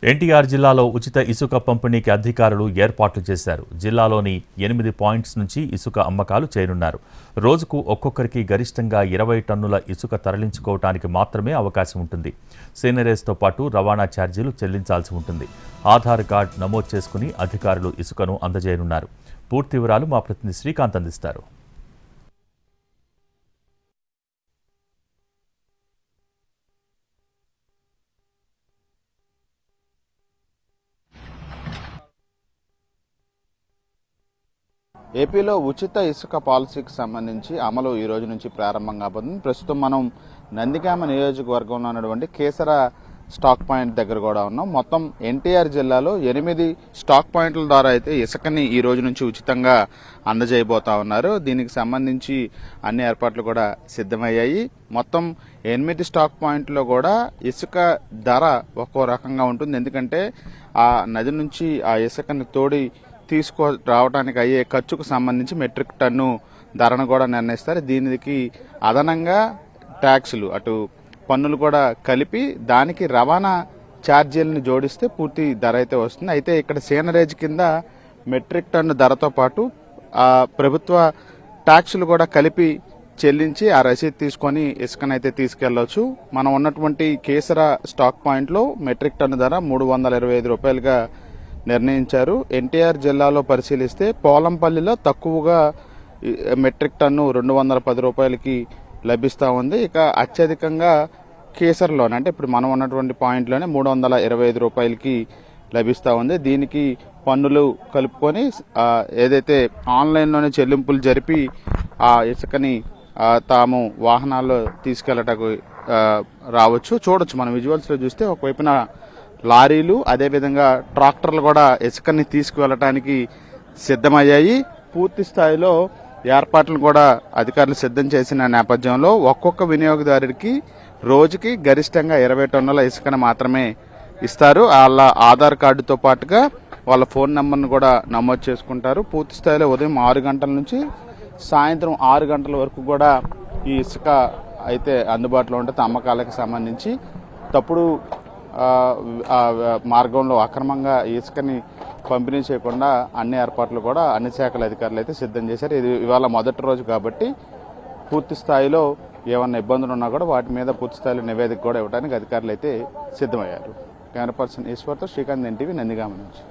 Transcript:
ఎన్టీఆర్ జిల్లాలో ఉచిత ఇసుక పంపిణీకి అధికారులు ఏర్పాట్లు చేశారు. జిల్లాలోని 8 పాయింట్స్ నుంచి ఇసుక అమ్మకాలు చేయనున్నారు. రోజుకు ఒక్కొక్కరికి గరిష్టంగా 20 టన్నుల ఇసుక తరలించుకోవటానికి మాత్రమే అవకాశం ఉంటుంది. సీనరేజ్తో పాటు రవాణా ఛార్జీలు చెల్లించాల్సి ఉంటుంది. ఆధార్ కార్డు నమోదు చేసుకుని అధికారులు ఇసుకను అందజేయనున్నారు. పూర్తి వివరాలు మా ప్రతినిధి శ్రీకాంత్ అందిస్తారు. ఏపీలో ఉచిత ఇసుక పాలసీకి సంబంధించి అమలు ఈ రోజు నుంచి ప్రారంభం కాబోతుంది. ప్రస్తుతం మనం నందిగామ నియోజకవర్గంలో ఉన్నటువంటి కేసర స్టాక్ పాయింట్ దగ్గర కూడా ఉన్నాం. మొత్తం ఎన్టీఆర్ జిల్లాలో 8 స్టాక్ పాయింట్ల ద్వారా అయితే ఇసుకని ఈ రోజు నుంచి ఉచితంగా అందజేయబోతా ఉన్నారు. దీనికి సంబంధించి అన్ని ఏర్పాట్లు కూడా సిద్ధమయ్యాయి. మొత్తం 8 స్టాక్ పాయింట్లో కూడా ఇసుక ధర ఒక్కో రకంగా ఉంటుంది. ఎందుకంటే ఆ నది నుంచి ఆ ఇసుకని తోడి రావడానికి అయ్యే ఖర్చుకు సంబంధించి మెట్రిక్ టన్ను ధరను కూడా నిర్ణయిస్తారు. దీనికి అదనంగా ట్యాక్సులు అటు పన్నులు కూడా కలిపి దానికి రవాణా ఛార్జీలను జోడిస్తే పూర్తి ధర అయితే వస్తుంది. అయితే ఇక్కడ సీనరేజ్ కింద మెట్రిక్ టన్ను ధరతో పాటు ఆ ప్రభుత్వ ట్యాక్సులు కూడా కలిపి చెల్లించి ఆ రసీదు తీసుకొని ఇసుకనైతే తీసుకెళ్లవచ్చు. మనం ఉన్నటువంటి కేసర స్టాక్ పాయింట్లో మెట్రిక్ టన్ను ధర 325 రూపాయలుగా నిర్ణయించారు. ఎన్టీఆర్ జిల్లాలో పరిశీలిస్తే పోలంపల్లిలో తక్కువగా మెట్రిక్ టన్ను 210 రూపాయలకి లభిస్తూ ఉంది. ఇక అత్యధికంగా కేసర్లోనే అంటే ఇప్పుడు మనం ఉన్నటువంటి పాయింట్లోనే 325 రూపాయలకి లభిస్తూ ఉంది. దీనికి పన్నులు కలుపుకొని ఏదైతే ఆన్లైన్లోనే చెల్లింపులు జరిపి ఆ ఇసుకని తాము వాహనాల్లో తీసుకెళ్లటకు రావచ్చు. చూడొచ్చు మనం విజువల్స్లో చూస్తే ఒకవైపున లారీలు అదేవిధంగా ట్రాక్టర్లు కూడా ఇసుకని తీసుకువెళ్ళటానికి సిద్ధమయ్యాయి. పూర్తి స్థాయిలో ఏర్పాట్లను కూడా అధికారులు సిద్ధం చేసిన నేపథ్యంలో ఒక్కొక్క వినియోగదారుడికి రోజుకి గరిష్టంగా 20 టన్నుల ఇసుకను మాత్రమే ఇస్తారు. వాళ్ళ ఆధార్ కార్డుతో పాటుగా వాళ్ళ ఫోన్ నెంబర్ను కూడా నమోదు చేసుకుంటారు. పూర్తి స్థాయిలో ఉదయం 6 గంటల నుంచి సాయంత్రం 6 గంటల వరకు కూడా ఈ ఇసుక అయితే అందుబాటులో ఉంటుంది. అమ్మకాలకు సంబంధించి తప్పుడు మార్గంలో అక్రమంగా ఇసుకని పంపిణీ చేయకుండా అన్ని ఏర్పాట్లు కూడా అన్ని శాఖల అధికారులు అయితే సిద్ధం చేశారు. ఇది ఇవాళ మొదటి రోజు కాబట్టి పూర్తి స్థాయిలో ఏమన్నా ఇబ్బందులు ఉన్నా కూడా వాటి మీద పూర్తి స్థాయిలో నివేదిక కూడా ఇవ్వడానికి అధికారులు అయితే సిద్ధమయ్యారు. కెమెరా పర్సన్ ఈశ్వర్తో శ్రీకాంత్, ఎన్టీవీ, నందిగామ నుంచి.